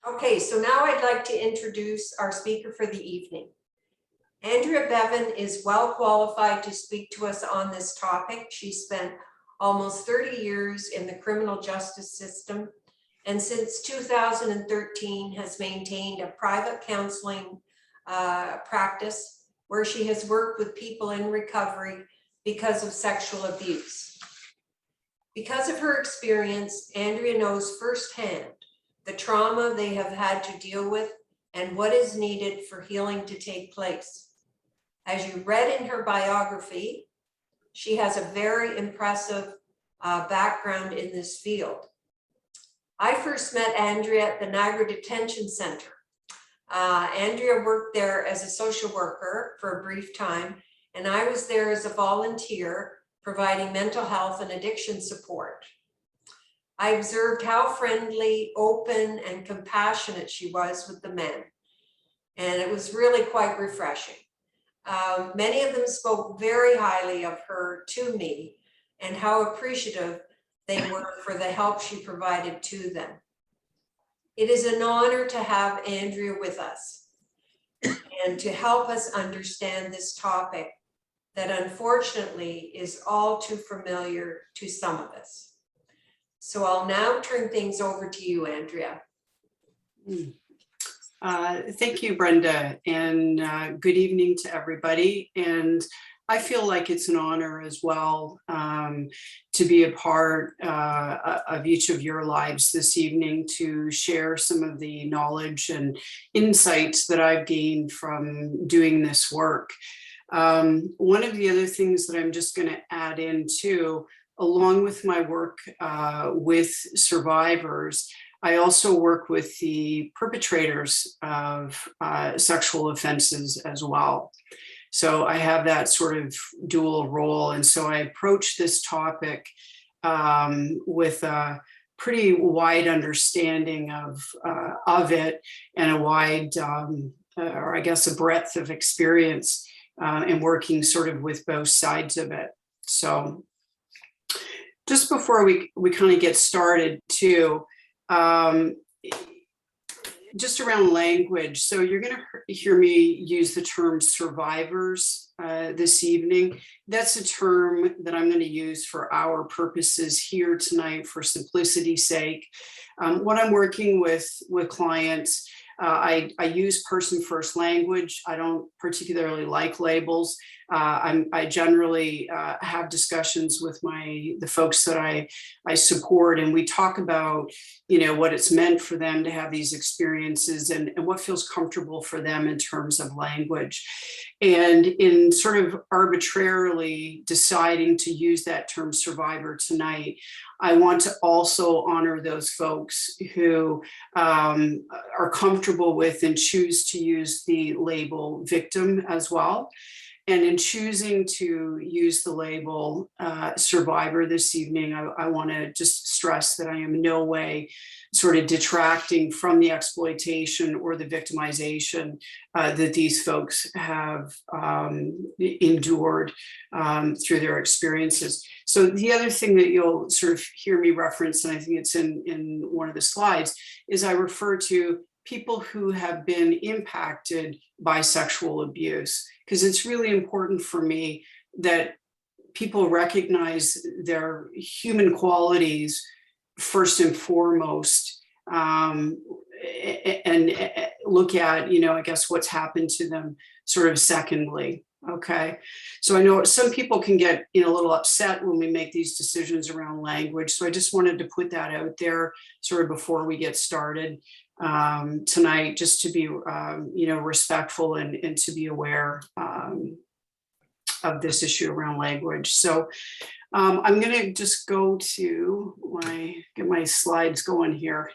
Okay, so now I'd like to introduce our speaker for the evening. Andrea Bevan is well qualified to speak to us on this topic. She spent almost 30 years in the criminal justice system, and since 2013 has maintained a private counseling practice where she has worked with people in recovery because of sexual abuse. Because of her experience, Andrea knows firsthand the trauma they have had to deal with and what is needed for healing to take place. As you read in her biography, she has a very impressive background in this field. I first met Andrea at the Niagara Detention Center. Andrea worked there as a social worker for a brief time, and I was there as a volunteer providing mental health and addiction support. I observed how friendly, open, and compassionate she was with the men, and it was really quite refreshing. Many of them spoke very highly of her to me and how appreciative they were for the help she provided to them. It is an honor to have Andrea with us and to help us understand this topic that unfortunately is all too familiar to some of us. So I'll now turn things over to you, Andrea. Thank you, Brenda, and good evening to everybody. And I feel like it's an honor as well to be a part of each of your lives this evening to share some of the knowledge and insights that I've gained from doing this work. One of the other things that I'm just going to add in too, along with my work with survivors, I also work with the perpetrators of sexual offenses as well. So I have that sort of dual role. And so I approach this topic with a pretty wide understanding of it and a wide, or I guess a breadth of experience in working sort of with both sides of it. So just before we kind of get started too, just around language. So you're going to hear me use the term survivors this evening. That's a term that I'm going to use for our purposes here tonight for simplicity's sake. When I'm working with clients, I use person first language. I don't particularly like labels. I generally have discussions with the folks that I support, and we talk about, what it's meant for them to have these experiences and what feels comfortable for them in terms of language. And in sort of arbitrarily deciding to use that term survivor tonight, I want to also honor those folks who are comfortable with and choose to use the label victim as well. And in choosing to use the label survivor this evening, I want to just stress that I am in no way sort of detracting from the exploitation or the victimization that these folks have endured through their experiences. So the other thing that you'll sort of hear me reference, and I think it's in one of the slides, is I refer to people who have been impacted by sexual abuse, because it's really important for me that people recognize their human qualities first and foremost, and look at, I guess what's happened to them sort of secondly. Okay. So I know some people can get, a little upset when we make these decisions around language. So I just wanted to put that out there sort of before we get started tonight, just to be, respectful and to be aware of this issue around language. So I'm going to just go to get my slides going here.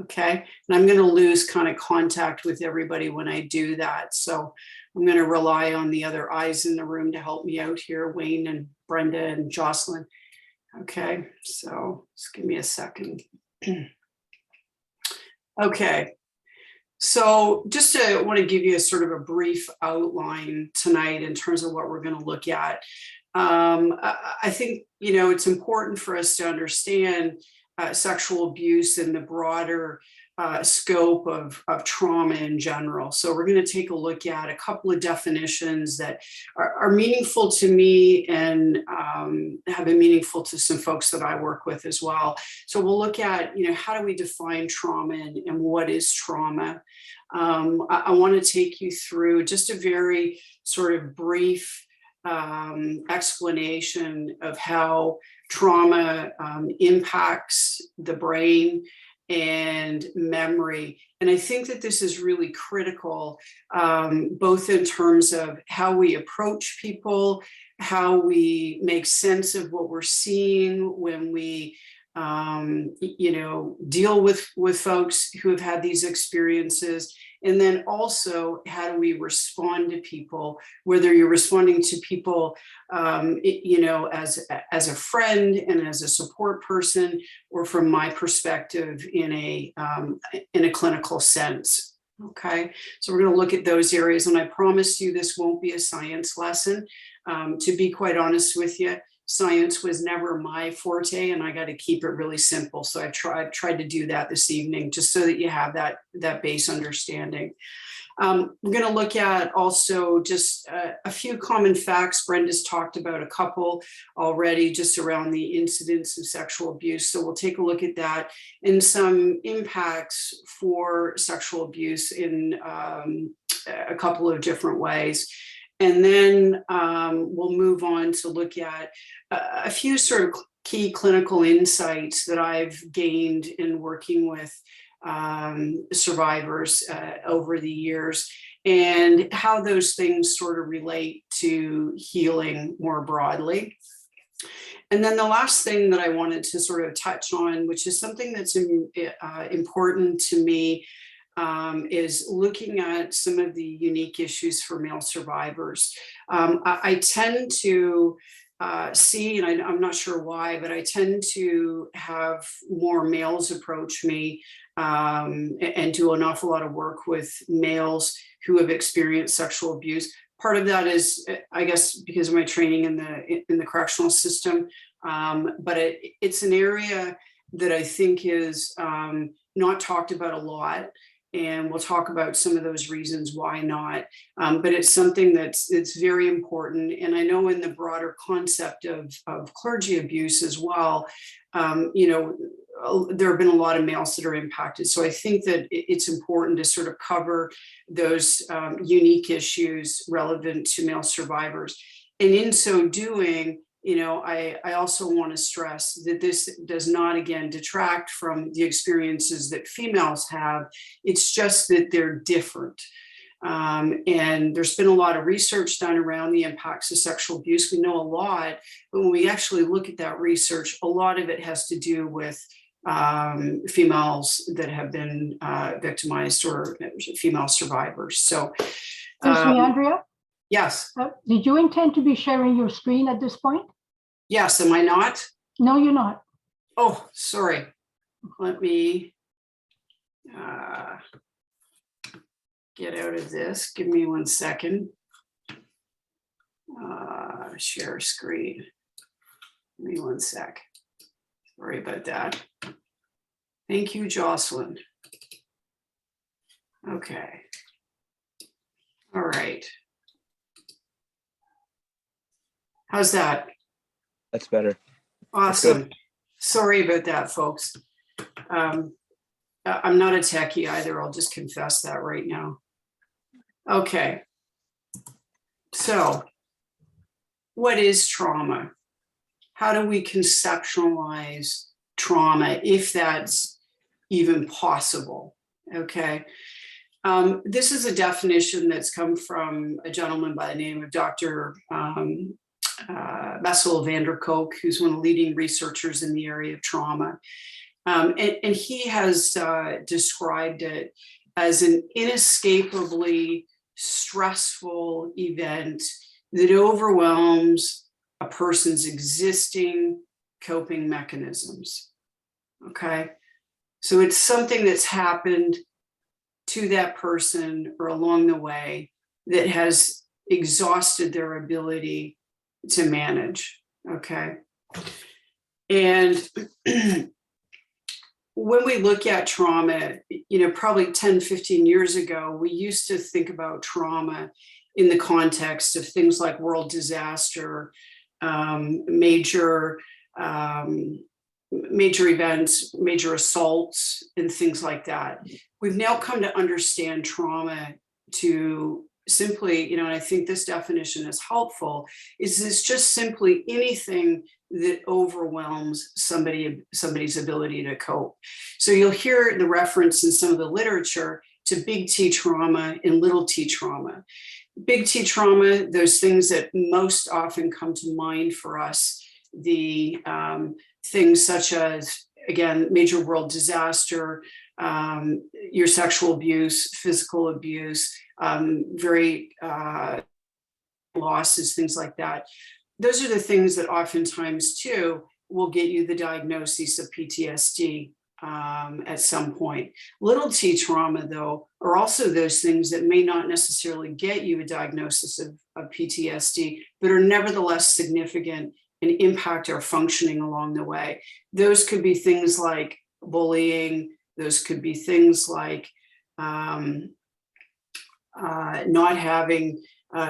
Okay. And I'm going to lose kind of contact with everybody when I do that. So I'm going to rely on the other eyes in the room to help me out here, Wayne and Brenda and Jocelyn. Okay. So just give me a second. Okay. So just want to give you a sort of a brief outline tonight in terms of what we're going to look at. I think, it's important for us to understand sexual abuse in the broader scope of trauma in general. So we're going to take a look at a couple of definitions that are meaningful to me and have been meaningful to some folks that I work with as well. So we'll look at, how do we define trauma and what is trauma? I want to take you through just a very sort of brief explanation of how trauma impacts the brain and memory. And I think that this is really critical, both in terms of how we approach people, how we make sense of what we're seeing when we deal with folks who have had these experiences. And then also, how do we respond to people, whether you're responding to people, as a friend and as a support person, or from my perspective in a clinical sense. Okay, so we're going to look at those areas, and I promise you this won't be a science lesson. To be quite honest with you, science was never my forte, and I got to keep it really simple. So I tried to do that this evening, just so that you have that base understanding. We're going to look at also just a few common facts. Brenda's talked about a couple already, just around the incidence of sexual abuse. So we'll take a look at that and some impacts for sexual abuse in a couple of different ways. And then we'll move on to look at a few sort of key clinical insights that I've gained in working with survivors over the years, and how those things sort of relate to healing more broadly. And then the last thing that I wanted to sort of touch on, which is something that's important to me, is looking at some of the unique issues for male survivors. I tend to see, and I'm not sure why, but I tend to have more males approach me and do an awful lot of work with males who have experienced sexual abuse. Part of that is, I guess, because of my training in the correctional system, but it's an area that I think is not talked about a lot. And we'll talk about some of those reasons why not. But it's something it's very important. And I know in the broader concept of clergy abuse as well, there have been a lot of males that are impacted. So I think that it's important to sort of cover those unique issues relevant to male survivors. And in so doing, I also want to stress that this does not, again, detract from the experiences that females have. It's just that they're different. And there's been a lot of research done around the impacts of sexual abuse. We know a lot, but when we actually look at that research, a lot of it has to do with females that have been victimized, or female survivors. So, Excuse me, Andrea? Yes. Did you intend to be sharing your screen at this point? Yes, am I not? No, you're not. Oh, sorry. Let me get out of this. Give me 1 second. Share screen. Give me 1 sec. Sorry about that. Thank you, Jocelyn. Okay. All right. How's that? That's better. Awesome. Sorry about that, folks. I'm not a techie either. I'll just confess that right now. Okay. So, what is trauma? How do we conceptualize trauma, if that's even possible? Okay. This is a definition that's come from a gentleman by the name of Dr. Bessel van der Kolk, who's one of the leading researchers in the area of trauma. And he has described it as an inescapably stressful event that overwhelms a person's existing coping mechanisms. Okay. So it's something that's happened to that person or along the way that has exhausted their ability to manage. Okay. And when we look at trauma, probably 10, 15 years ago, we used to think about trauma in the context of things like world disaster, major events, major assaults, and things like that. We've now come to understand trauma to simply, and I think this definition is helpful, is it's just simply anything that overwhelms somebody's ability to cope. So you'll hear the reference in some of the literature to big T trauma and little t trauma. Big T trauma, those things that most often come to mind for us, the things such as, again, major world disaster, your sexual abuse, physical abuse, very losses, things like that. Those are the things that oftentimes too will get you the diagnosis of PTSD at some point. Little t trauma, though, are also those things that may not necessarily get you a diagnosis of PTSD, but are nevertheless significant and impact our functioning along the way. Those could be things like bullying. Those could be things like not having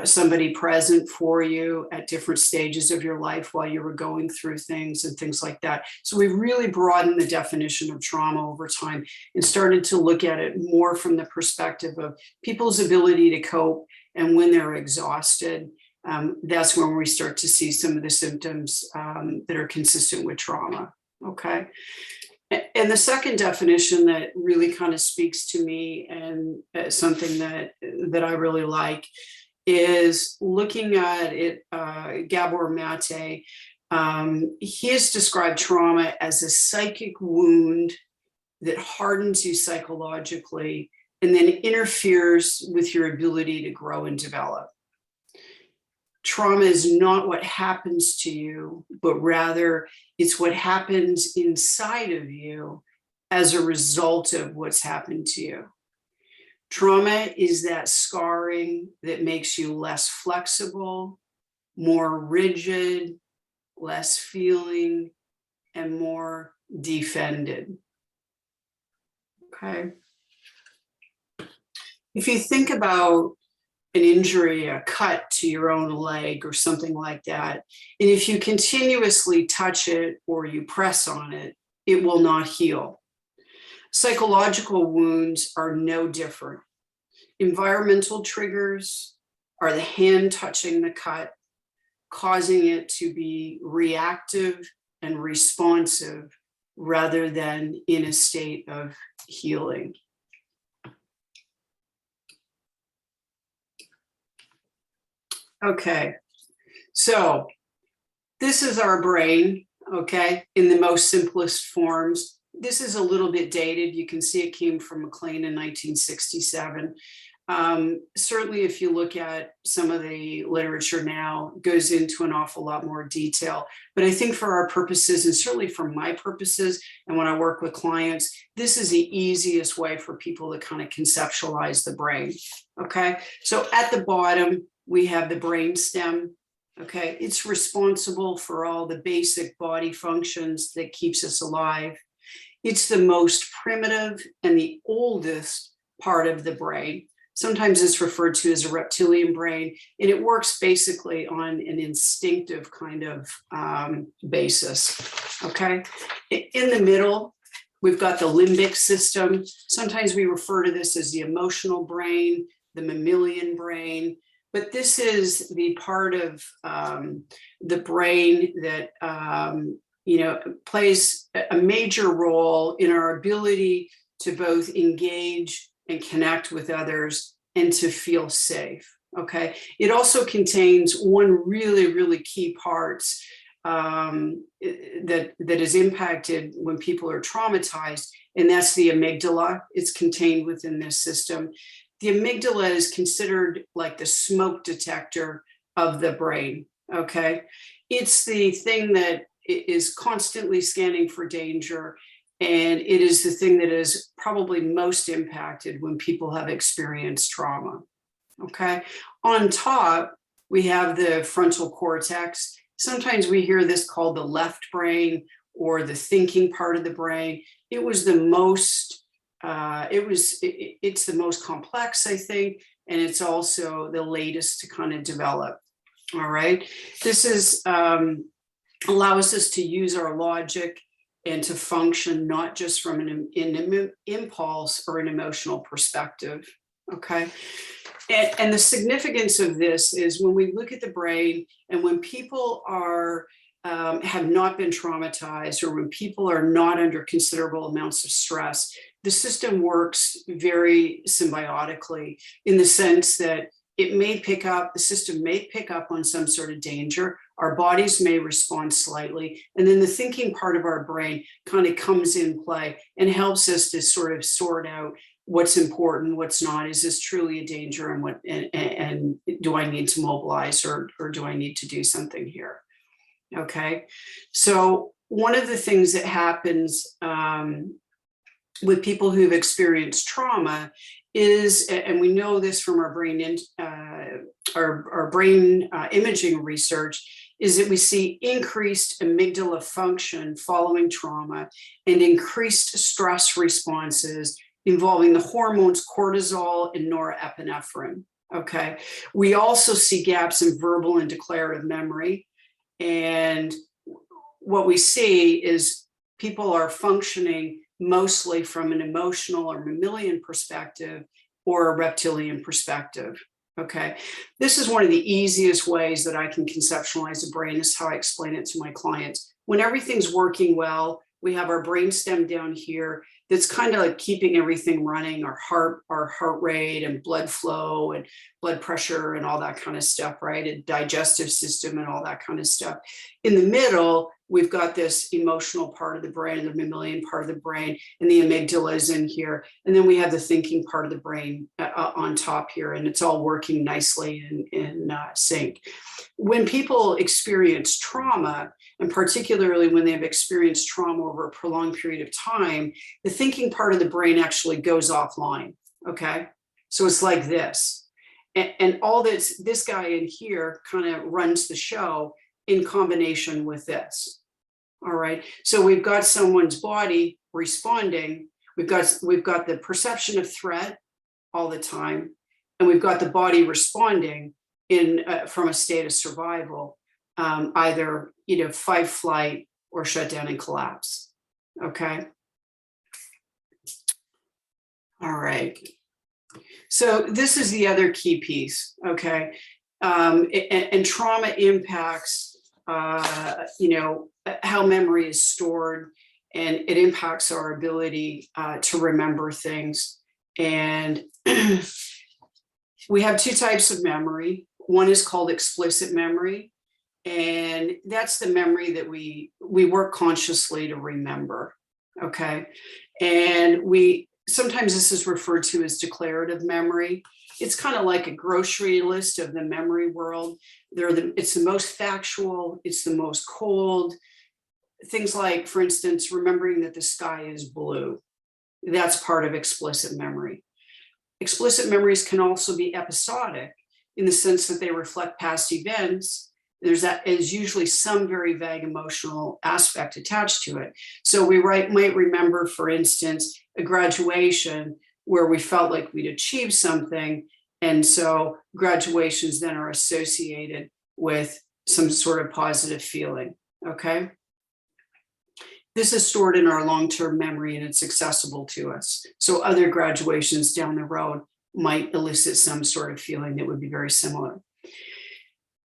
somebody present for you at different stages of your life while you were going through things and things like that. So we've really broadened the definition of trauma over time and started to look at it more from the perspective of people's ability to cope, and when they're exhausted, that's when we start to see some of the symptoms that are consistent with trauma. Okay. And the second definition that really kind of speaks to me, and something that I really like, is looking at it, Gabor Mate. He has described trauma as a psychic wound that hardens you psychologically and then interferes with your ability to grow and develop. Trauma is not what happens to you, but rather it's what happens inside of you as a result of what's happened to you. Trauma is that scarring that makes you less flexible, more rigid, less feeling, and more defended. Okay. If you think about an injury, a cut to your own leg or something like that, and if you continuously touch it or you press on it, it will not heal. Psychological wounds are no different. Environmental triggers are the hand touching the cut, causing it to be reactive and responsive rather than in a state of healing. Okay, so this is our brain, okay, in the most simplest forms. This is a little bit dated. You can see it came from McLean in 1967. Certainly, if you look at some of the literature now, it goes into an awful lot more detail. But I think for our purposes, and certainly for my purposes, and when I work with clients, this is the easiest way for people to kind of conceptualize the brain, okay? So at the bottom, we have the brain stem, okay? It's responsible for all the basic body functions that keeps us alive. It's the most primitive and the oldest part of the brain. Sometimes it's referred to as a reptilian brain, and it works basically on an instinctive kind of basis, okay? In the middle, we've got the limbic system. Sometimes we refer to this as the emotional brain, the mammalian brain, but this is the part of the brain that plays a major role in our ability to both engage and connect with others and to feel safe, okay? It also contains one really, really key part that is impacted when people are traumatized, and that's the amygdala. It's contained within this system. The amygdala is considered like the smoke detector of the brain, okay? It's the thing that is constantly scanning for danger, and it is the thing that is probably most impacted when people have experienced trauma, okay? On top, we have the frontal cortex. Sometimes we hear this called the left brain or the thinking part of the brain. It was the most, it's the most complex, I think, and it's also the latest to kind of develop. All right. This is allows us to use our logic and to function not just from an impulse or an emotional perspective. Okay. And the significance of this is when we look at the brain and when people are have not been traumatized, or when people are not under considerable amounts of stress, the system works very symbiotically in the sense that the system may pick up on some sort of danger. Our bodies may respond slightly. And then the thinking part of our brain kind of comes in play and helps us to sort of sort out what's important, what's not. Is this truly a danger? And do I need to mobilize, or do I need to do something here? Okay. So one of the things that happens with people who've experienced trauma is, and we know this from our brain imaging research, is that we see increased amygdala function following trauma and increased stress responses involving the hormones cortisol and norepinephrine. Okay. We also see gaps in verbal and declarative memory. And what we see is people are functioning mostly from an emotional or mammalian perspective or a reptilian perspective. Okay. This is one of the easiest ways that I can conceptualize the brain. This is how I explain it to my clients. When everything's working well, we have our brainstem down here that's kind of like keeping everything running, our heart rate and blood flow and blood pressure and all that kind of stuff, right? And digestive system and all that kind of stuff. In the middle, we've got this emotional part of the brain, the mammalian part of the brain, and the amygdala is in here. And then we have the thinking part of the brain on top here, and it's all working nicely in sync. When people experience trauma, and particularly when they've experienced trauma over a prolonged period of time, the thinking part of the brain actually goes offline, okay? So it's like this. And all this guy in here kind of runs the show in combination with this. All right. So we've got someone's body responding. We've got the perception of threat all the time, and we've got the body responding from a state of survival, either fight, flight, or shut down and collapse. Okay. All right. So this is the other key piece. Okay. And trauma impacts how memory is stored, and it impacts our ability to remember things. And we have two types of memory. One is called explicit memory, and that's the memory that we work consciously to remember. Okay. And sometimes this is referred to as declarative memory. It's kind of like a grocery list of the memory world. It's the most factual, it's the most cold. Things like, for instance, remembering that the sky is blue. That's part of explicit memory. Explicit memories can also be episodic in the sense that they reflect past events. There's usually some very vague emotional aspect attached to it. So we might remember, for instance, a graduation where we felt like we'd achieved something. And so graduations then are associated with some sort of positive feeling. Okay. This is stored in our long-term memory and it's accessible to us. So other graduations down the road might elicit some sort of feeling that would be very similar.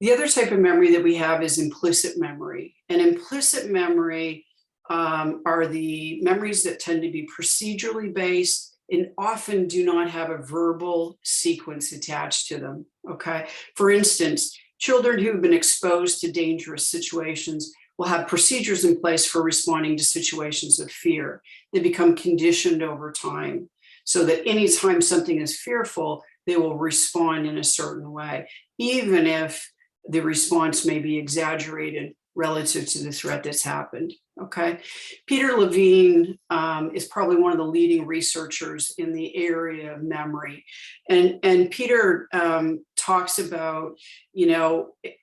The other type of memory that we have is implicit memory. And implicit memory are the memories that tend to be procedurally based and often do not have a verbal sequence attached to them. Okay. For instance, children who've been exposed to dangerous situations will have procedures in place for responding to situations of fear. They become conditioned over time so that anytime something is fearful, they will respond in a certain way, even if the response may be exaggerated relative to the threat that's happened. Okay. Peter Levine is probably one of the leading researchers in the area of memory. And Peter talks about,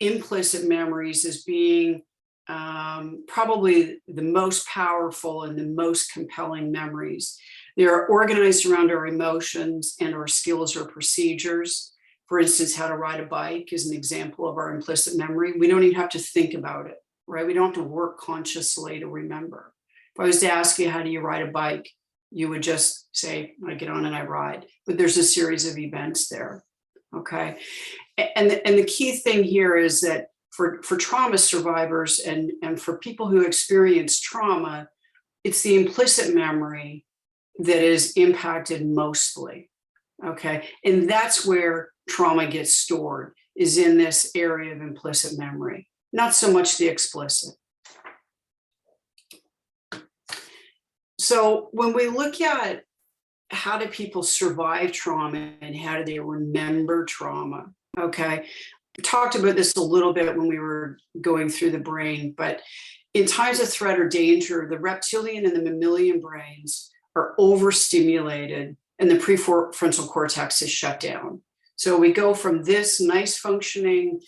implicit memories as being probably the most powerful and the most compelling memories. They are organized around our emotions and our skills or procedures. For instance, how to ride a bike is an example of our implicit memory. We don't even have to think about it, right? We don't have to work consciously to remember. If I was to ask you, how do you ride a bike? You would just say, I get on and I ride. But there's a series of events there, okay? And the key thing here is that for trauma survivors and for people who experience trauma, it's the implicit memory that is impacted mostly, okay? And that's where trauma gets stored, is in this area of implicit memory, not so much the explicit. So when we look at how do people survive trauma and how do they remember trauma, okay? We talked about this a little bit when we were going through the brain, but in times of threat or danger, the reptilian and the mammalian brains are overstimulated and the prefrontal cortex is shut down. So we go from this nice functioning,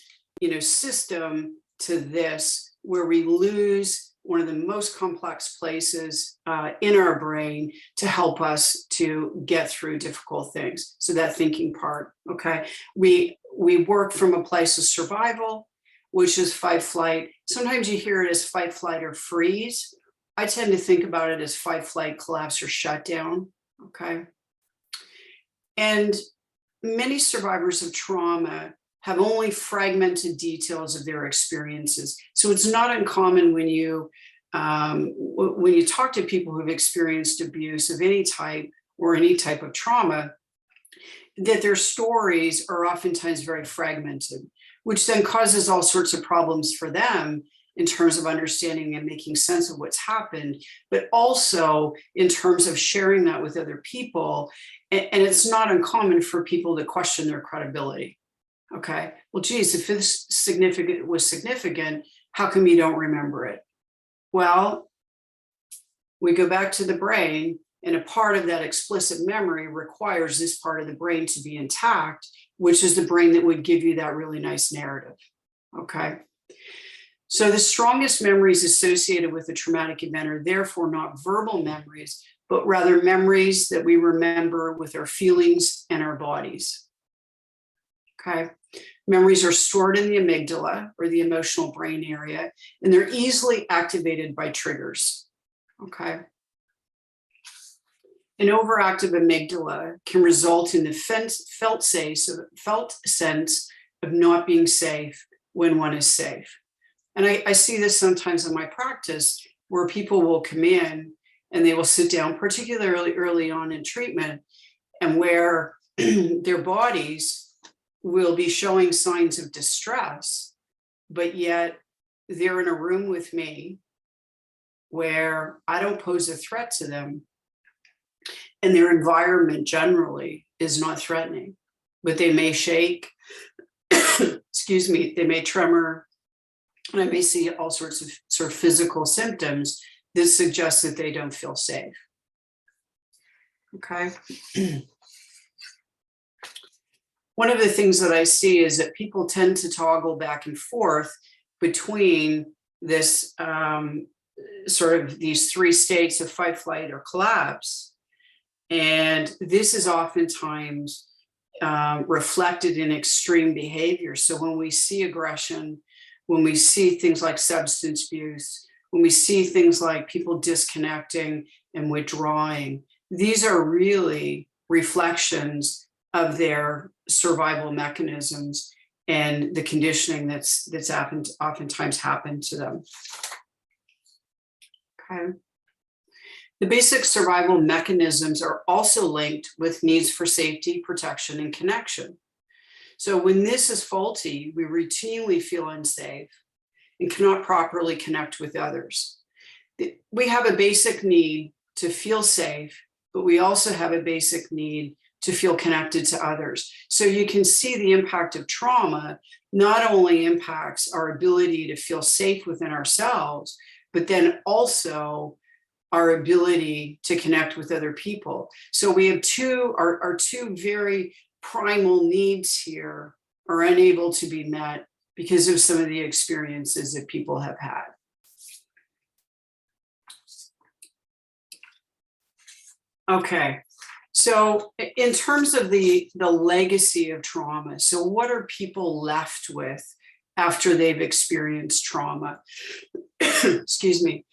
system to this, where we lose one of the most complex places in our brain to help us to get through difficult things. So that thinking part, okay? We work from a place of survival, which is fight, flight. Sometimes you hear it as fight, flight, or freeze. I tend to think about it as fight, flight, collapse, or shutdown, okay? And many survivors of trauma have only fragmented details of their experiences. So it's not uncommon when you talk to people who've experienced abuse of any type or any type of trauma, that their stories are oftentimes very fragmented, which then causes all sorts of problems for them in terms of understanding and making sense of what's happened, but also in terms of sharing that with other people. And it's not uncommon for people to question their credibility. Okay, well, geez, if this was significant, how come you don't remember it? Well, we go back to the brain, and a part of that explicit memory requires this part of the brain to be intact, which is the brain that would give you that really nice narrative. Okay. So the strongest memories associated with a traumatic event are therefore not verbal memories, but rather memories that we remember with our feelings and our bodies. Okay. Memories are stored in the amygdala, or the emotional brain area, and they're easily activated by triggers. Okay. An overactive amygdala can result in the felt sense of not being safe when one is safe. And I see this sometimes in my practice, where people will come in and they will sit down, particularly early on in treatment, and where their bodies will be showing signs of distress, but yet they're in a room with me where I don't pose a threat to them, and their environment generally is not threatening, but they may shake, excuse me, they may tremor, and I may see all sorts of sort of physical symptoms that suggest that they don't feel safe. Okay. One of the things that I see is that people tend to toggle back and forth between this sort of these three states of fight, flight, or collapse. And this is oftentimes reflected in extreme behavior. So when we see aggression, when we see things like substance abuse, when we see things like people disconnecting and withdrawing, these are really reflections of their survival mechanisms and the conditioning that's oftentimes happened to them. Okay. The basic survival mechanisms are also linked with needs for safety, protection, and connection. So when this is faulty, we routinely feel unsafe and cannot properly connect with others. We have a basic need to feel safe, but we also have a basic need to feel connected to others. So you can see the impact of trauma not only impacts our ability to feel safe within ourselves, but then also our ability to connect with other people. So we have our two very primal needs here are unable to be met because of some of the experiences that people have had. Okay. So in terms of the legacy of trauma, so what are people left with after they've experienced trauma? Excuse me.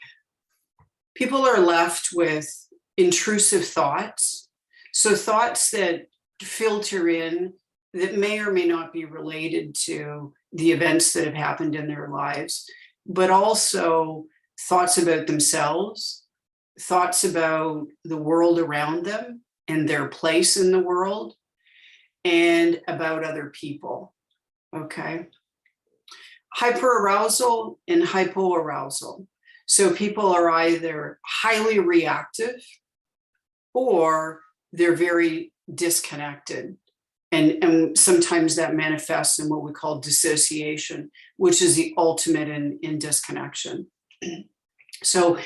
People are left with intrusive thoughts. So thoughts that filter in that may or may not be related to the events that have happened in their lives, but also thoughts about themselves, thoughts about the world around them and their place in the world, and about other people. Okay. Hyperarousal and hypoarousal. So people are either highly reactive or they're very disconnected. And sometimes that manifests in what we call dissociation, which is the ultimate in disconnection. So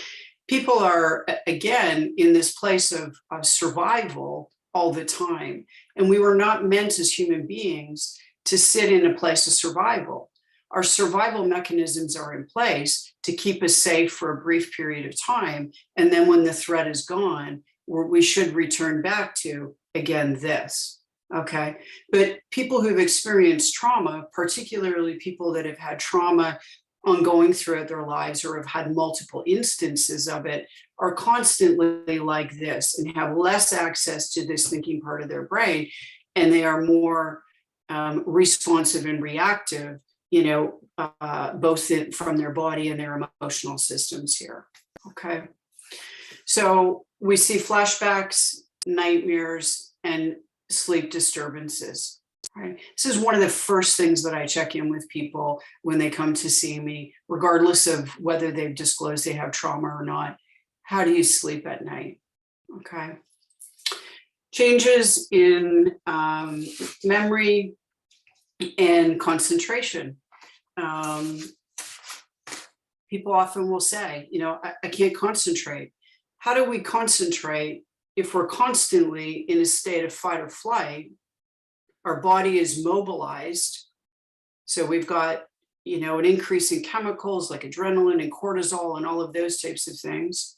people are, again, in this place of survival all the time. And we were not meant as human beings to sit in a place of survival. Our survival mechanisms are in place to keep us safe for a brief period of time. And then when the threat is gone, we should return back to, again, this. Okay. But people who've experienced trauma, particularly people that have had trauma ongoing throughout their lives or have had multiple instances of it, are constantly like this and have less access to this thinking part of their brain. And they are more responsive and reactive, both from their body and their emotional systems here. Okay. So we see flashbacks, nightmares, and sleep disturbances. Right. This is one of the first things that I check in with people when they come to see me, regardless of whether they've disclosed they have trauma or not. How do you sleep at night? Okay. Changes in memory and concentration. People often will say, I can't concentrate. How do we concentrate if we're constantly in a state of fight or flight? Our body is mobilized. So we've got, an increase in chemicals like adrenaline and cortisol and all of those types of things.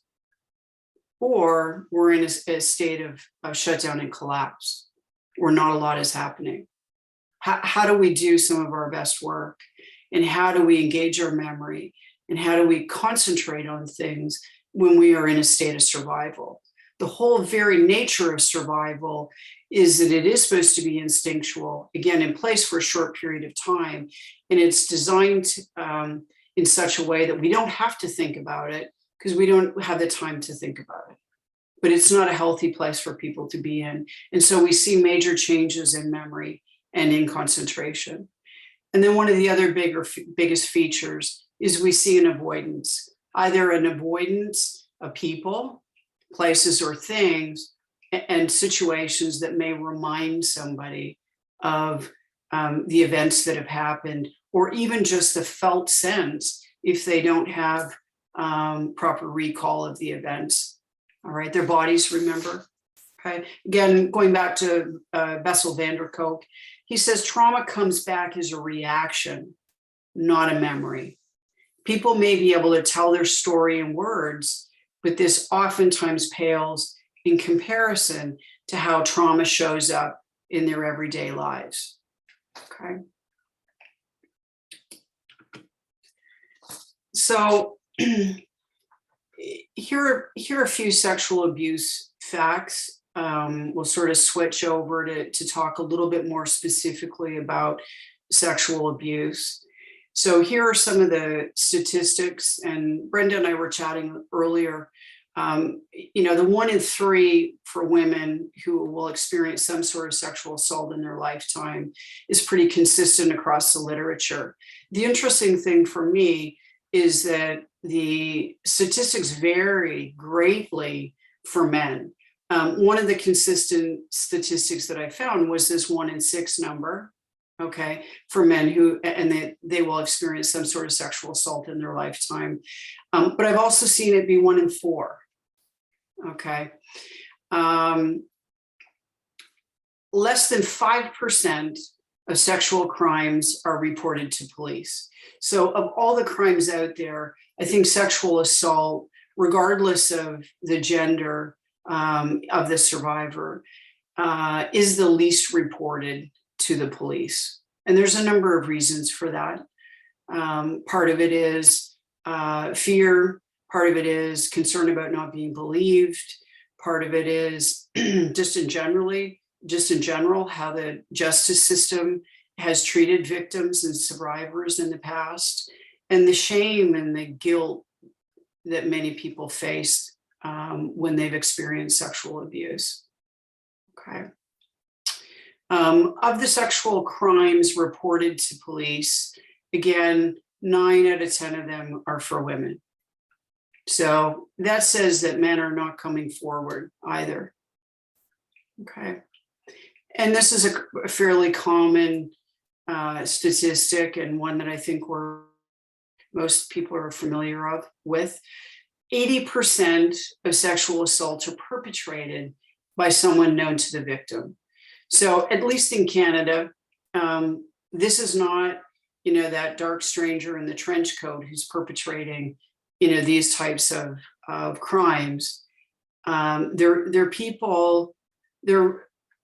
Or we're in a state of shutdown and collapse where not a lot is happening. How do we do some of our best work? And how do we engage our memory? And how do we concentrate on things when we are in a state of survival? The whole very nature of survival is that it is supposed to be instinctual, again, in place for a short period of time. And it's designed in such a way that we don't have to think about it because we don't have the time to think about it. But it's not a healthy place for people to be in. And so we see major changes in memory and in concentration. And then one of the other biggest features is we see an avoidance, either an avoidance of people, places, or things, and situations that may remind somebody of the events that have happened, or even just the felt sense if they don't have proper recall of the events. All right, their bodies remember. Okay, again, going back to Bessel van der Kolk, he says trauma comes back as a reaction, not a memory. People may be able to tell their story in words, but this oftentimes pales in comparison to how trauma shows up in their everyday lives. Okay. So here are a few sexual abuse facts. We'll sort of switch over to talk a little bit more specifically about sexual abuse. So here are some of the statistics, and Brenda and I were chatting earlier. The 1 in 3 for women who will experience some sort of sexual assault in their lifetime is pretty consistent across the literature. The interesting thing for me is that the statistics vary greatly for men. One of the consistent statistics that I found was this 1 in 6 number, okay, for men who, and they will experience some sort of sexual assault in their lifetime. But I've also seen it be 1 in 4, okay. Less than 5% of sexual crimes are reported to police. So of all the crimes out there, I think sexual assault, regardless of the gender, of the survivor is the least reported to the police. And there's a number of reasons for that. Part of it is fear. Part of it is concern about not being believed. Part of it is just in general, how the justice system has treated victims and survivors in the past, and the shame and the guilt that many people face when they've experienced sexual abuse. Okay. Of the sexual crimes reported to police, again, 9 out of 10 of them are for women. So that says that men are not coming forward either. Okay. And this is a fairly common statistic, and one that I think most people are familiar with. 80% of sexual assaults are perpetrated by someone known to the victim. So at least in Canada, this is not, that dark stranger in the trench coat who's perpetrating, these types of crimes. They're people,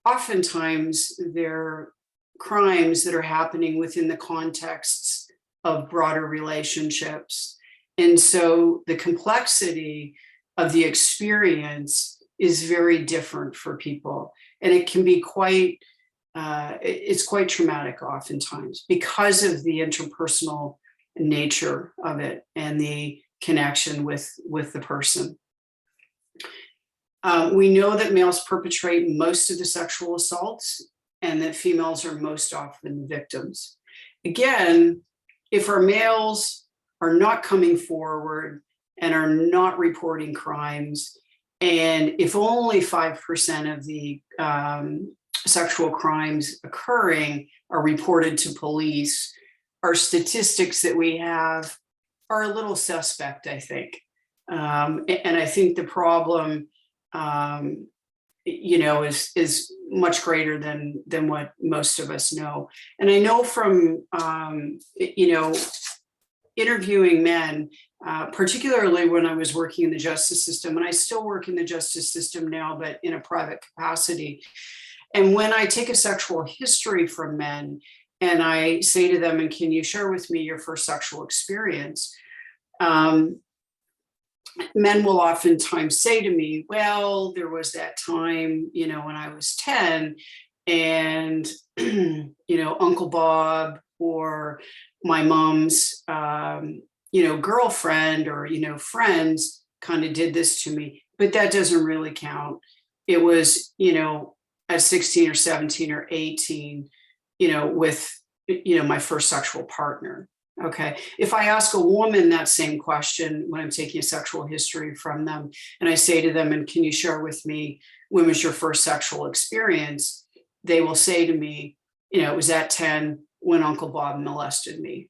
oftentimes they're crimes that are happening within the contexts of broader relationships. And so the complexity of the experience is very different for people. And it can be it's quite traumatic oftentimes because of the interpersonal nature of it and the connection with the person. We know that males perpetrate most of the sexual assaults and that females are most often the victims. Again, if our males are not coming forward and are not reporting crimes, and if only 5% of the sexual crimes occurring are reported to police, our statistics that we have are a little suspect, I think. And I think the problem, is much greater than what most of us know. And I know from, interviewing men, particularly when I was working in the justice system, and I still work in the justice system now, but in a private capacity. And when I take a sexual history from men and I say to them, and can you share with me your first sexual experience? Men will oftentimes say to me, well, there was that time, when I was 10 and, Uncle Bob or my mom's, girlfriend or, friends kind of did this to me, but that doesn't really count. It was, at 16 or 17 or 18, with, my first sexual partner. Okay. If I ask a woman that same question when I'm taking a sexual history from them, and I say to them, and can you share with me when was your first sexual experience? They will say to me, it was at 10 when Uncle Bob molested me.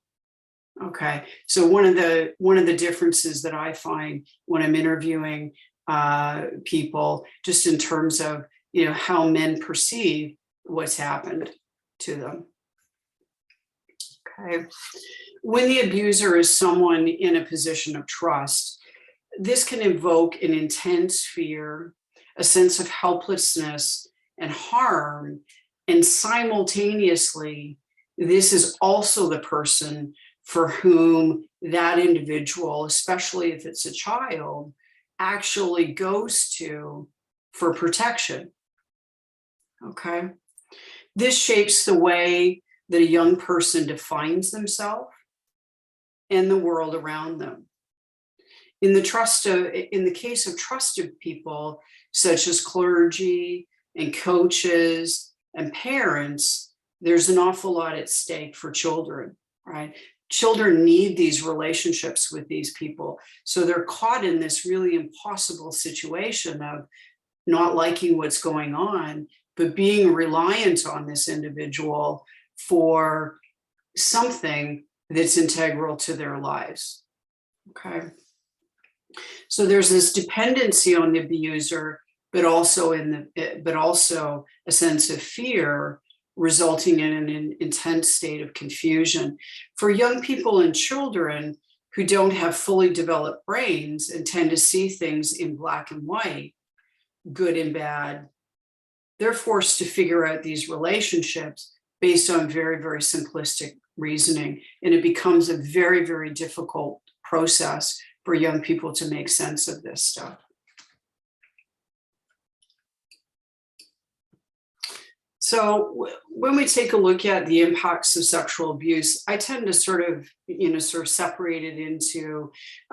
Okay. So one of the differences that I find when I'm interviewing people, just in terms of, how men perceive what's happened to them. Okay. When the abuser is someone in a position of trust, this can evoke an intense fear, a sense of helplessness and harm, and simultaneously, this is also the person for whom that individual, especially if it's a child, actually goes to for protection. Okay. This shapes the way that a young person defines themselves and the world around them. In the case of trusted people, such as clergy and coaches and parents, there's an awful lot at stake for children, right? Children need these relationships with these people. So they're caught in this really impossible situation of not liking what's going on, but being reliant on this individual for something that's integral to their lives. Okay. So there's this dependency on the abuser, but also a sense of fear, resulting in an intense state of confusion. For young people and children who don't have fully developed brains and tend to see things in black and white, good and bad. They're forced to figure out these relationships based on very, very simplistic reasoning. And it becomes a very, very difficult process for young people to make sense of this stuff. So when we take a look at the impacts of sexual abuse, I tend to sort of separate it into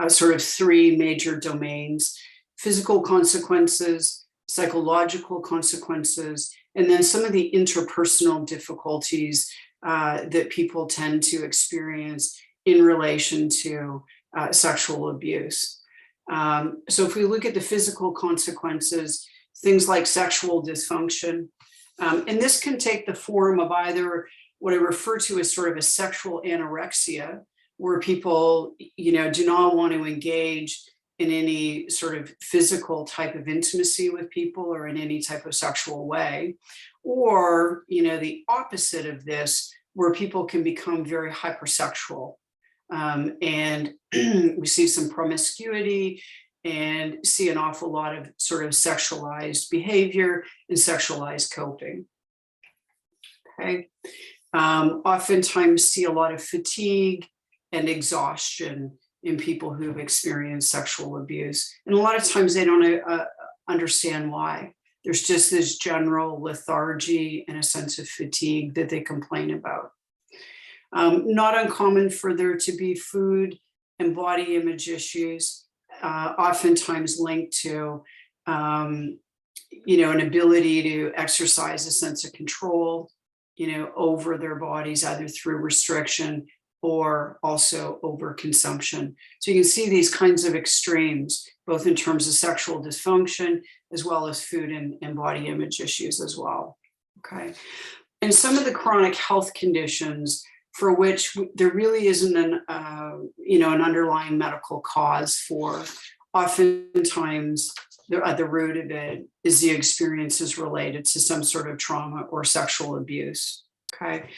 sort of three major domains: physical consequences, psychological consequences, and then some of the interpersonal difficulties that people tend to experience in relation to sexual abuse. So if we look at the physical consequences, things like sexual dysfunction, and this can take the form of either what I refer to as sort of a sexual anorexia, where people, do not want to engage in any sort of physical type of intimacy with people or in any type of sexual way, or, the opposite of this, where people can become very hypersexual. And we see some promiscuity and see an awful lot of sort of sexualized behavior and sexualized coping. Okay. Oftentimes see a lot of fatigue and exhaustion in people who've experienced sexual abuse. And a lot of times they don't understand why. There's just this general lethargy and a sense of fatigue that they complain about. Not uncommon for there to be food and body image issues, oftentimes linked to, an ability to exercise a sense of control, over their bodies, either through restriction or also overconsumption. So you can see these kinds of extremes, both in terms of sexual dysfunction, as well as food and body image issues as well. Okay. And some of the chronic health conditions for which there really isn't an underlying medical cause for, oftentimes at the root of it is the experiences related to some sort of trauma or sexual abuse. Okay.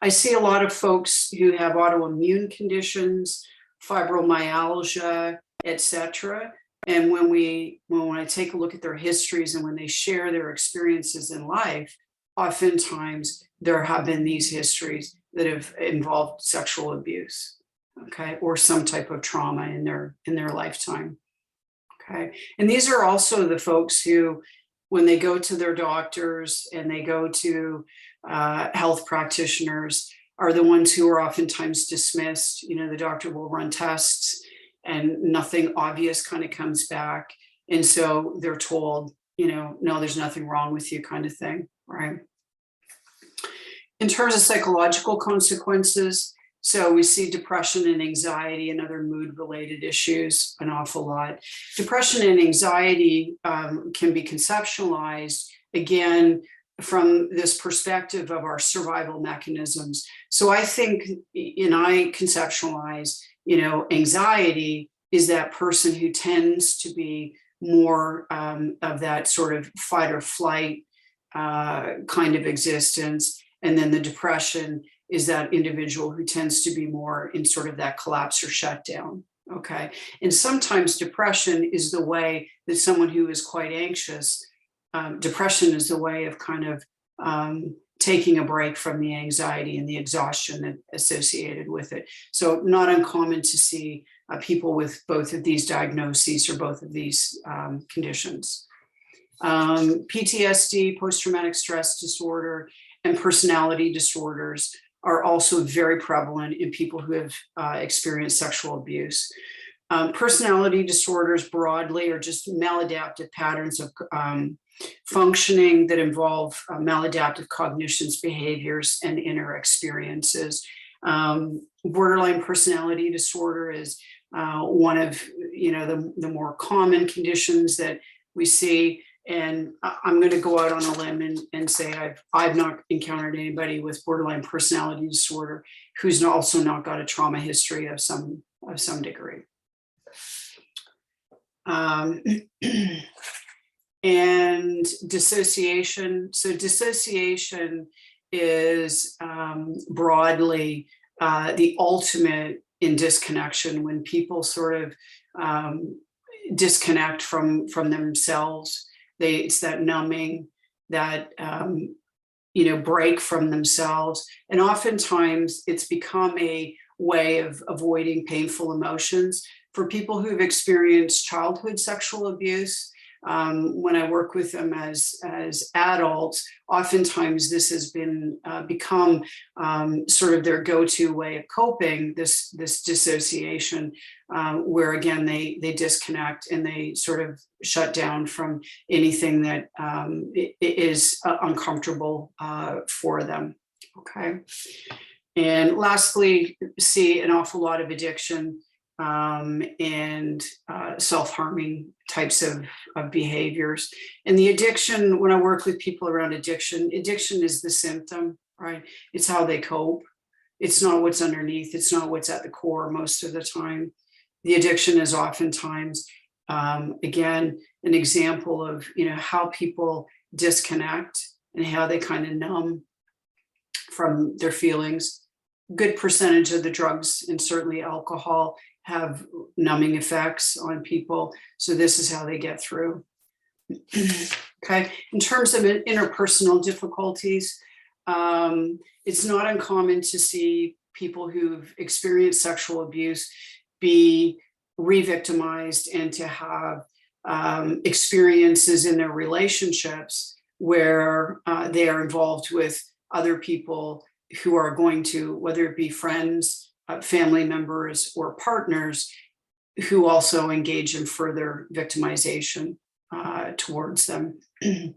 I see a lot of folks who have autoimmune conditions, fibromyalgia, etc. And when I take a look at their histories and when they share their experiences in life, oftentimes there have been these histories that have involved sexual abuse, okay, or some type of trauma in their lifetime. Okay. And these are also the folks who, when they go to their doctors and they go to health practitioners, are the ones who are oftentimes dismissed. The doctor will run tests and nothing obvious kind of comes back. And so they're told, no, there's nothing wrong with you, kind of thing, right? In terms of psychological consequences, so we see depression and anxiety and other mood-related issues an awful lot. Depression and anxiety can be conceptualized, again, from this perspective of our survival mechanisms. So I think, I conceptualize, anxiety is that person who tends to be more of that sort of fight or flight kind of existence. And then the depression is that individual who tends to be more in sort of that collapse or shutdown. Okay. And sometimes depression is the way that someone who is quite anxious, depression is the way of kind of taking a break from the anxiety and the exhaustion associated with it. So not uncommon to see people with both of these diagnoses or both of these conditions. PTSD, post-traumatic stress disorder, and personality disorders are also very prevalent in people who have experienced sexual abuse. Personality disorders broadly are just maladaptive patterns of functioning that involve maladaptive cognitions, behaviors, and inner experiences. Borderline personality disorder is one of the more common conditions that we see. And I'm going to go out on a limb and say I've not encountered anybody with borderline personality disorder who's also not got a trauma history of some degree. And dissociation. So dissociation is broadly the ultimate in disconnection, when people sort of disconnect from themselves. it's that numbing, that break from themselves. And oftentimes it's become a way of avoiding painful emotions. For people who've experienced childhood sexual abuse, when I work with them as adults, oftentimes this has been become sort of their go-to way of coping, this dissociation, where again they disconnect and they sort of shut down from anything that is uncomfortable for them. Okay. And lastly, see an awful lot of addiction and self-harming types of behaviors. And the addiction, when I work with people around addiction is the symptom, right? It's how they cope. It's not what's underneath. It's not what's at the core most of the time. The addiction is oftentimes, again, an example of, how people disconnect and how they kind of numb from their feelings. Good percentage of the drugs, and certainly alcohol, have numbing effects on people. So this is how they get through. Okay. In terms of interpersonal difficulties, it's not uncommon to see people who've experienced sexual abuse be re-victimized and to have experiences in their relationships where they are involved with other people who are going to, whether it be friends, family members, or partners, who also engage in further victimization towards them. They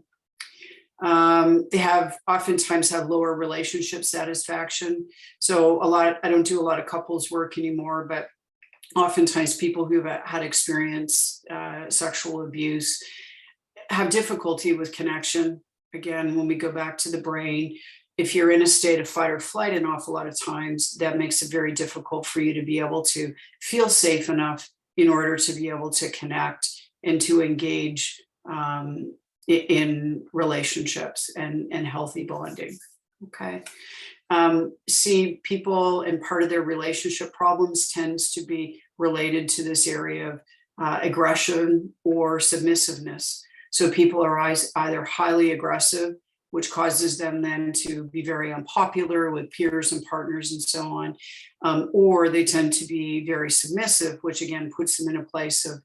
oftentimes have lower relationship satisfaction. So I don't do a lot of couples work anymore, but oftentimes people who've had experienced sexual abuse have difficulty with connection. Again, when we go back to the brain, if you're in a state of fight or flight an awful lot of times, that makes it very difficult for you to be able to feel safe enough in order to be able to connect and to engage in relationships and healthy bonding. Okay. See people, and part of their relationship problems tends to be related to this area of aggression or submissiveness. So people are either highly aggressive, which causes them then to be very unpopular with peers and partners and so on. Or they tend to be very submissive, which again puts them in a place of,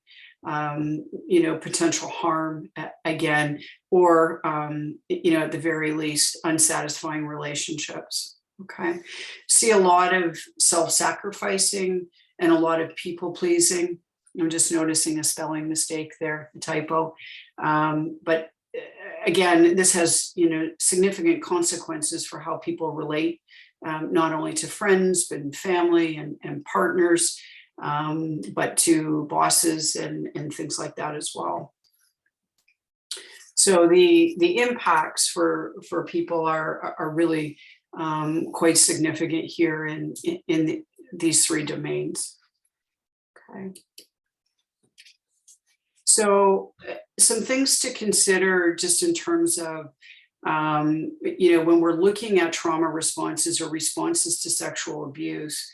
potential harm again, or, at the very least, unsatisfying relationships. Okay. See a lot of self-sacrificing and a lot of people pleasing. I'm just noticing a spelling mistake there, a typo. But again, this has, significant consequences for how people relate, not only to friends, but family and partners, but to bosses and things like that as well. So the impacts for people are really quite significant here in these three domains. Okay. So some things to consider just in terms of, when we're looking at trauma responses or responses to sexual abuse,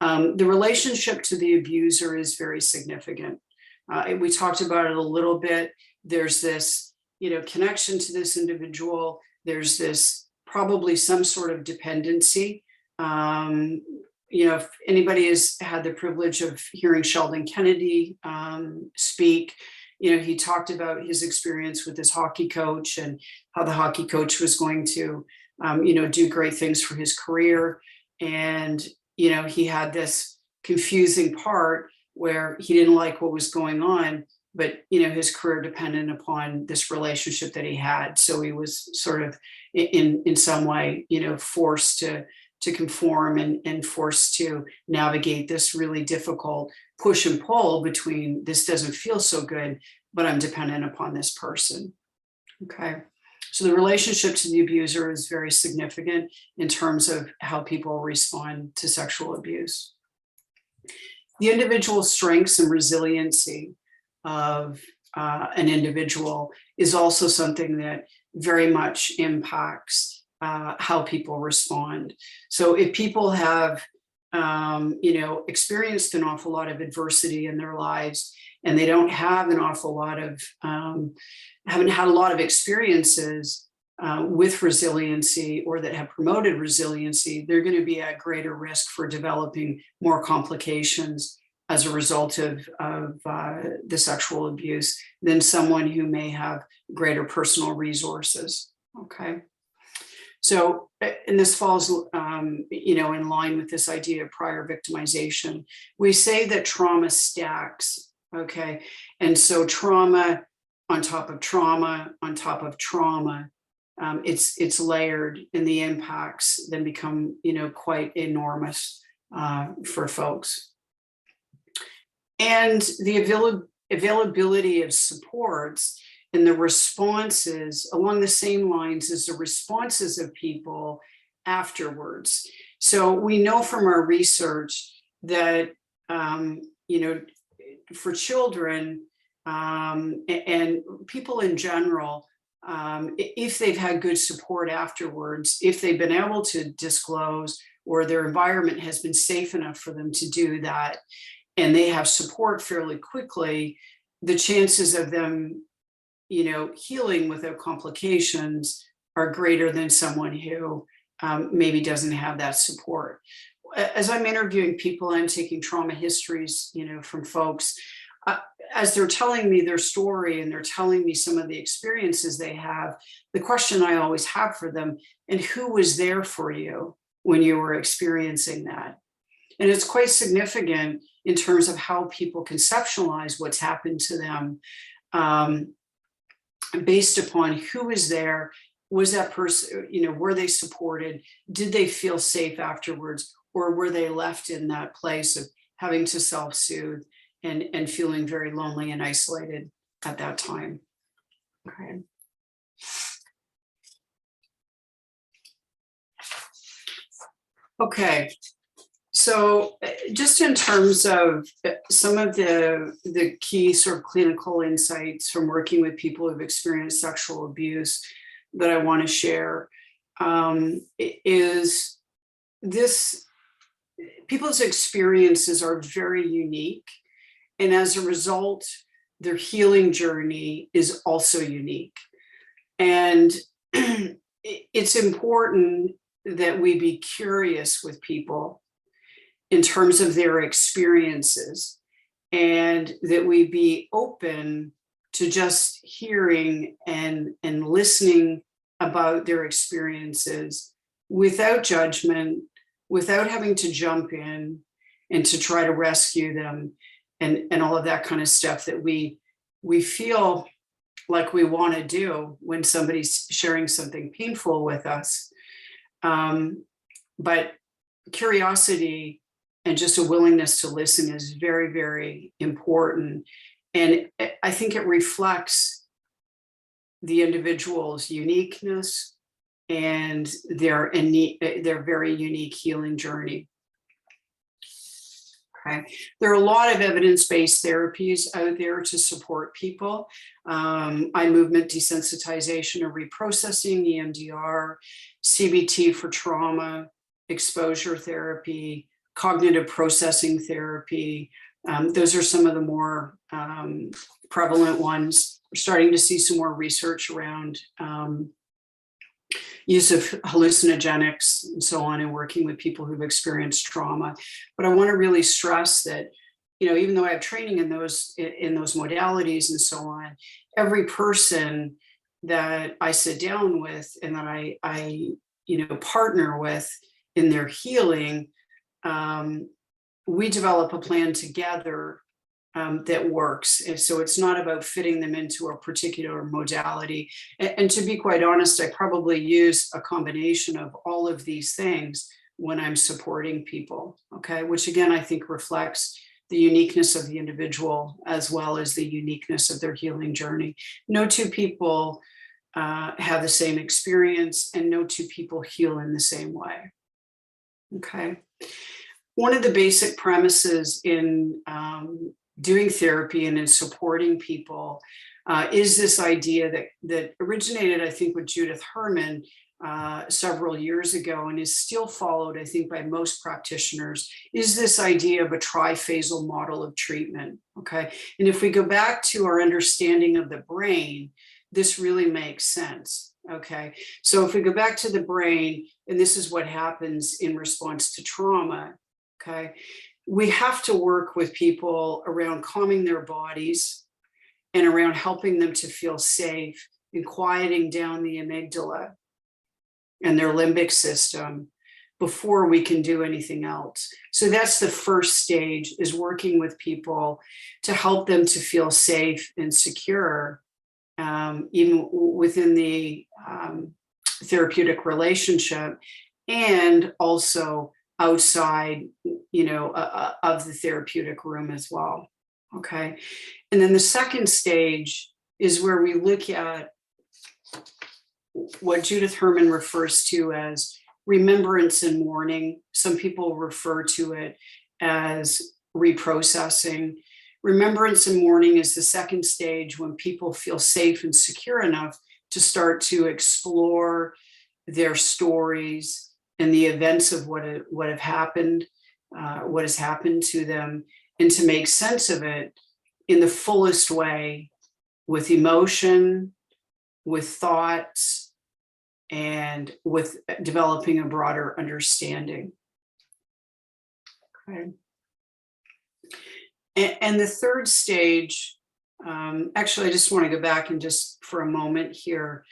the relationship to the abuser is very significant. We talked about it a little bit. There's this, connection to this individual. There's this probably some sort of dependency. If anybody has had the privilege of hearing Sheldon Kennedy speak, he talked about his experience with his hockey coach and how the hockey coach was going to, do great things for his career. And, he had this confusing part where he didn't like what was going on, but, his career depended upon this relationship that he had. So he was sort of in some way, forced to conform and forced to navigate this really difficult push and pull between this doesn't feel so good, but I'm dependent upon this person. Okay. So the relationship to the abuser is very significant in terms of how people respond to sexual abuse. The individual strengths and resiliency of an individual is also something that very much impacts how people respond. So if people have experienced an awful lot of adversity in their lives, and they don't have an awful lot of, haven't had a lot of experiences with resiliency, or that have promoted resiliency, they're going to be at greater risk for developing more complications as a result of the sexual abuse than someone who may have greater personal resources. Okay. So, and this falls, in line with this idea of prior victimization. We say that trauma stacks, okay? And so trauma on top of trauma on top of trauma, it's layered, and the impacts then become, quite enormous for folks. And the availability of supports and the responses along the same lines as the responses of people afterwards. So we know from our research that, for children and people in general, if they've had good support afterwards, if they've been able to disclose, or their environment has been safe enough for them to do that, and they have support fairly quickly, the chances of them healing without complications are greater than someone who maybe doesn't have that support. As I'm interviewing people, I'm taking trauma histories, from folks. As they're telling me their story and they're telling me some of the experiences they have, the question I always have for them: and who was there for you when you were experiencing that? And it's quite significant in terms of how people conceptualize what's happened to them, based upon who was there. Was that person, were they supported? Did they feel safe afterwards? Or were they left in that place of having to self-soothe and feeling very lonely and isolated at that time? Okay. Okay. So just in terms of some of the key sort of clinical insights from working with people who've experienced sexual abuse that I want to share, is this: people's experiences are very unique. And as a result, their healing journey is also unique. And it's important that we be curious with people in terms of their experiences, and that we be open to just hearing and listening about their experiences without judgment, without having to jump in and to try to rescue them and all of that kind of stuff that we feel like we want to do when somebody's sharing something painful with us. But curiosity and just a willingness to listen is very, very important. And I think it reflects the individual's uniqueness and their very unique healing journey. Okay. There are a lot of evidence-based therapies out there to support people. Eye movement desensitization and reprocessing, EMDR, CBT for trauma, exposure therapy, cognitive processing therapy. Those are some of the more prevalent ones. We're starting to see some more research around use of hallucinogenics and so on, and working with people who've experienced trauma. But I want to really stress that, even though I have training in those modalities and so on, every person that I sit down with and that I partner with in their healing, we develop a plan together that works. And so it's not about fitting them into a particular modality. And to be quite honest, I probably use a combination of all of these things when I'm supporting people, okay? Which again, I think reflects the uniqueness of the individual as well as the uniqueness of their healing journey. No two people have the same experience, and no two people heal in the same way, okay? One of the basic premises in doing therapy and in supporting people is this idea that originated, I think, with Judith Herman several years ago and is still followed, I think, by most practitioners, is this idea of a triphasal model of treatment. Okay. And if we go back to our understanding of the brain, this really makes sense. Okay. So if we go back to the brain, and this is what happens in response to trauma, okay, we have to work with people around calming their bodies and around helping them to feel safe and quieting down the amygdala and their limbic system before we can do anything else. So that's the first stage, is working with people to help them to feel safe and secure, even within the therapeutic relationship, and also outside, of the therapeutic room as well. Okay. And then the second stage is where we look at what Judith Herman refers to as remembrance and mourning. Some people refer to it as reprocessing. Remembrance and mourning is the second stage, when people feel safe and secure enough to start to explore their stories and the events of what have happened, what has happened to them, and to make sense of it in the fullest way, with emotion, with thoughts, and with developing a broader understanding. Okay. And the third stage, actually, I just want to go back and just for a moment here.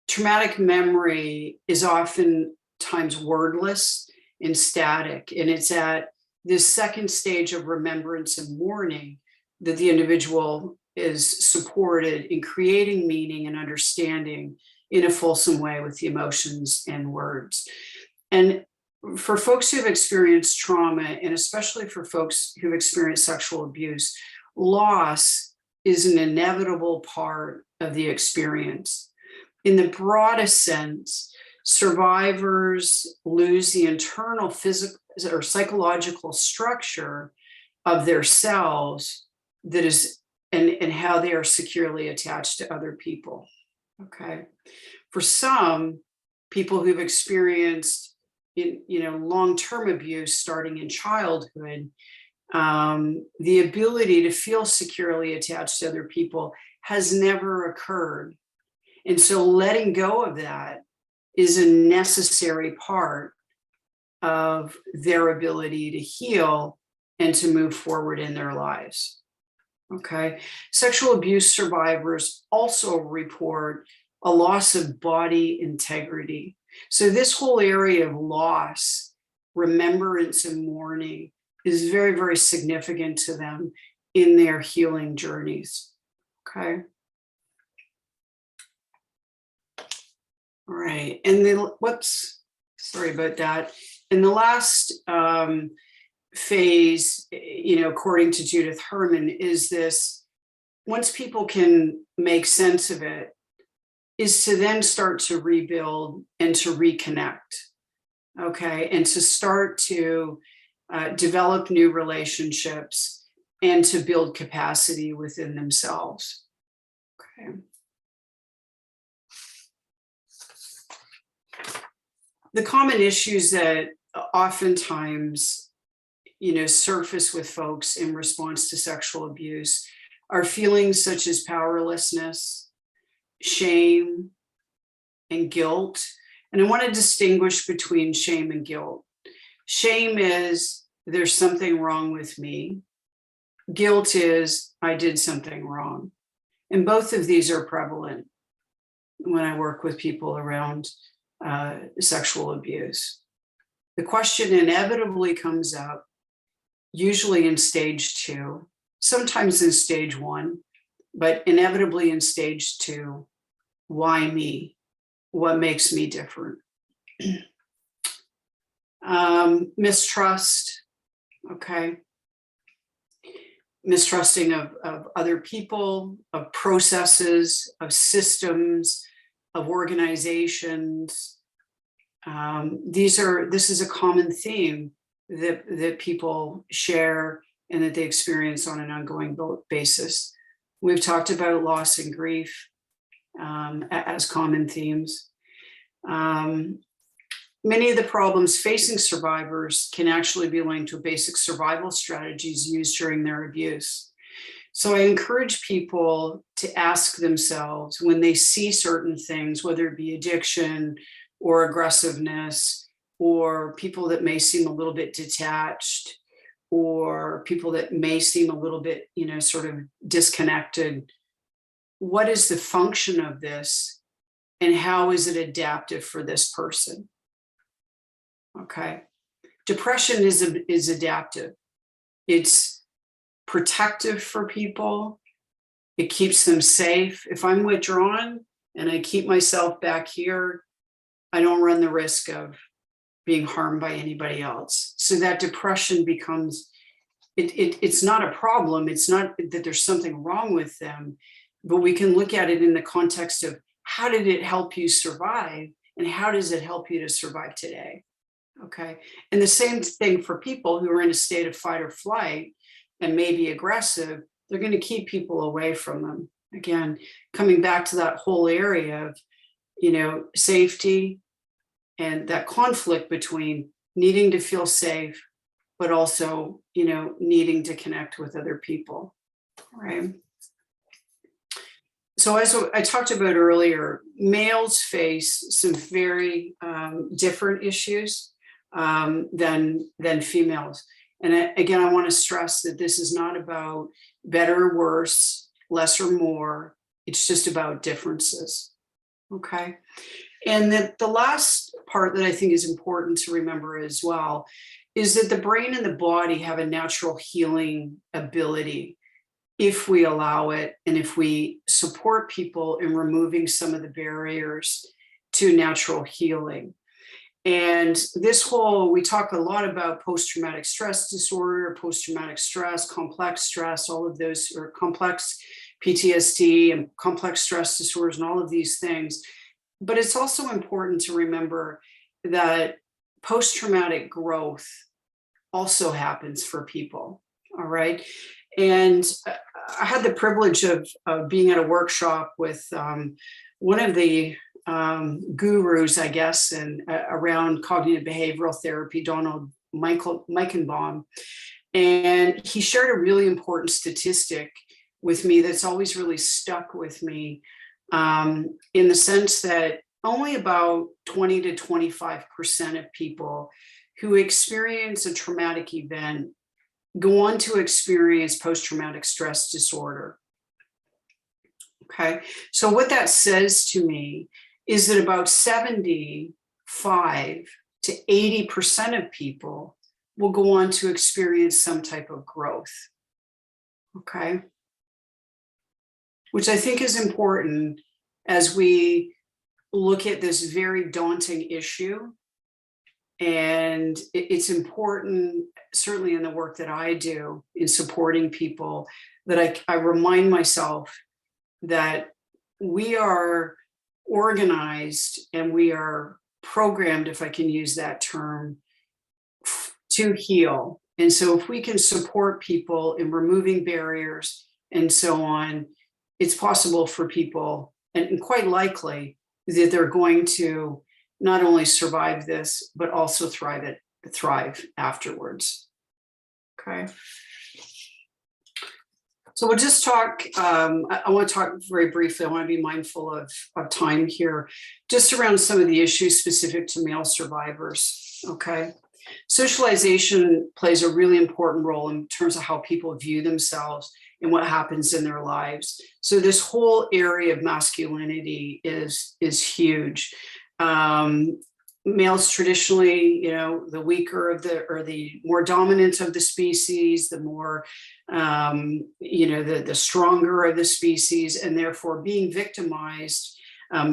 Traumatic memory is oftentimes wordless and static, and it's at this second stage of remembrance and mourning that the individual is supported in creating meaning and understanding in a fulsome way with the emotions and words. And for folks who've experienced trauma, and especially for folks who've experienced sexual abuse, loss is an inevitable part of the experience. In the broadest sense, survivors lose the internal physical or psychological structure of their selves that is, and how they are securely attached to other people. Okay. For some people who've experienced long-term abuse starting in childhood, the ability to feel securely attached to other people has never occurred. And so letting go of that is a necessary part of their ability to heal and to move forward in their lives. Okay. Sexual abuse survivors also report a loss of body integrity. So this whole area of loss, remembrance, and mourning is very, very significant to them in their healing journeys. Okay. All right. And then sorry about that. And the last phase, according to Judith Herman, is this: once people can make sense of it, is to then start to rebuild and to reconnect. Okay. And to start to develop new relationships and to build capacity within themselves. Okay. The common issues that oftentimes, surface with folks in response to sexual abuse are feelings such as powerlessness, shame, and guilt. And I want to distinguish between shame and guilt. Shame is, there's something wrong with me. Guilt is, I did something wrong. And both of these are prevalent when I work with people around sexual abuse. The question inevitably comes up, usually in stage 2, sometimes in stage 1, but inevitably in stage 2, why me? What makes me different? Mistrust, okay. Mistrusting of other people, of processes, of systems, of organizations. This is a common theme that people share and that they experience on an ongoing basis. We've talked about loss and grief. as common themes. Many of the problems facing survivors can actually be linked to basic survival strategies used during their abuse. So I encourage people to ask themselves when they see certain things, whether it be addiction or aggressiveness, or people that may seem a little bit detached, or people that may seem a little bit, sort of disconnected. What is the function of this, and how is it adaptive for this person? Okay. Depression is adaptive. It's protective for people. It keeps them safe. If I'm withdrawn and I keep myself back here, I don't run the risk of being harmed by anybody else. So that depression becomes, it's not a problem. It's not that there's something wrong with them, but we can look at it in the context of how did it help you survive, and how does it help you to survive today? Okay. And the same thing for people who are in a state of fight or flight and may be aggressive, they're going to keep people away from them. Again, coming back to that whole area of, safety and that conflict between needing to feel safe, but also, needing to connect with other people. Right. So as I talked about earlier, males face some very different issues than females. And again, I want to stress that this is not about better or worse, less or more. It's just about differences. Okay. And the last part that I think is important to remember as well is that the brain and the body have a natural healing ability if we allow it, and if we support people in removing some of the barriers to natural healing. And we talk a lot about post-traumatic stress disorder, post-traumatic stress, all of those, or complex PTSD and complex stress disorders and all of these things. But it's also important to remember that post-traumatic growth also happens for people, all right? And I had the privilege of being at a workshop with one of the gurus, I guess, and around cognitive behavioral therapy, Donald Meichenbaum. And he shared a really important statistic with me that's always really stuck with me, in the sense that only about 20 to 25% of people who experience a traumatic event go on to experience post-traumatic stress disorder. Okay, so what that says to me is that about 75 to 80% of people will go on to experience some type of growth. Okay, which I think is important as we look at this very daunting issue. And it's important, certainly in the work that I do in supporting people, that I remind myself that we are organized and we are programmed, if I can use that term, to heal. And so if we can support people in removing barriers and so on, it's possible for people, and quite likely, that they're going to not only survive this, but also thrive afterwards. Okay. So we'll just talk, I want to talk very briefly, I want to be mindful of time here, just around some of the issues specific to male survivors, okay? Socialization plays a really important role in terms of how people view themselves and what happens in their lives. So this whole area of masculinity is huge. Males traditionally, the weaker of the more dominant of the species, the more, the stronger of the species, and therefore being victimized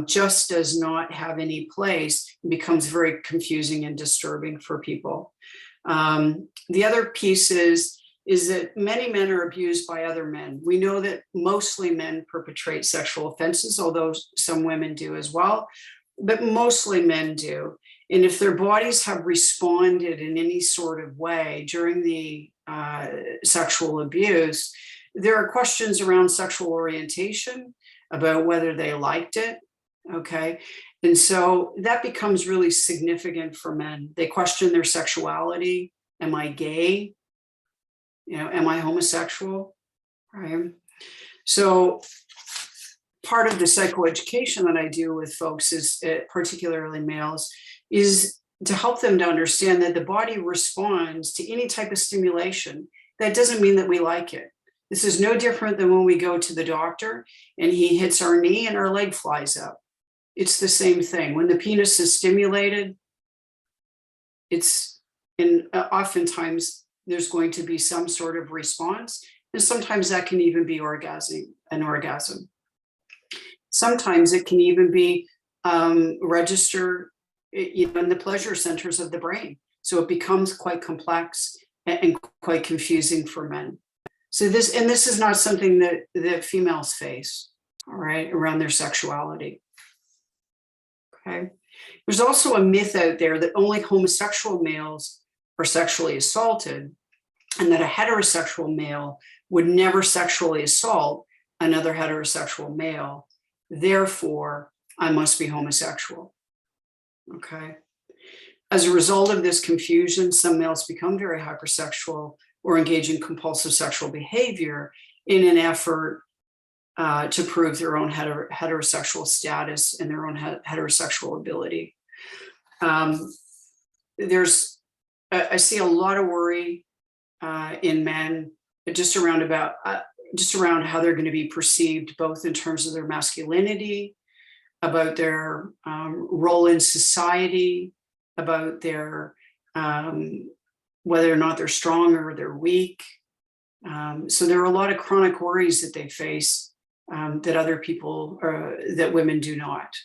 just does not have any place. It becomes very confusing and disturbing for people. The other piece is that many men are abused by other men. We know that mostly men perpetrate sexual offenses, although some women do as well, but mostly men do. And if their bodies have responded in any sort of way during the sexual abuse, there are questions around sexual orientation, about whether they liked it. Okay. And so that becomes really significant for men. They question their sexuality. Am I gay? Am I homosexual? Right. So part of the psychoeducation that I do with folks is, particularly males, is to help them to understand that the body responds to any type of stimulation. That doesn't mean that we like it. This is no different than when we go to the doctor and he hits our knee and our leg flies up. It's the same thing. When the penis is stimulated, oftentimes there's going to be some sort of response. And sometimes that can even be an orgasm. Sometimes it can even be registered in the pleasure centers of the brain. So it becomes quite complex and quite confusing for men. So this is not something that females face, all right, around their sexuality. Okay. There's also a myth out there that only homosexual males are sexually assaulted, and that a heterosexual male would never sexually assault another heterosexual male. Therefore, I must be homosexual. Okay. As a result of this confusion, some males become very hypersexual or engage in compulsive sexual behavior in an effort to prove their own heterosexual status and their own heterosexual ability. I see a lot of worry in men just around how they're going to be perceived, both in terms of their masculinity, about their role in society, about their whether or not they're strong or they're weak. So there are a lot of chronic worries that they face that other people, that women do not.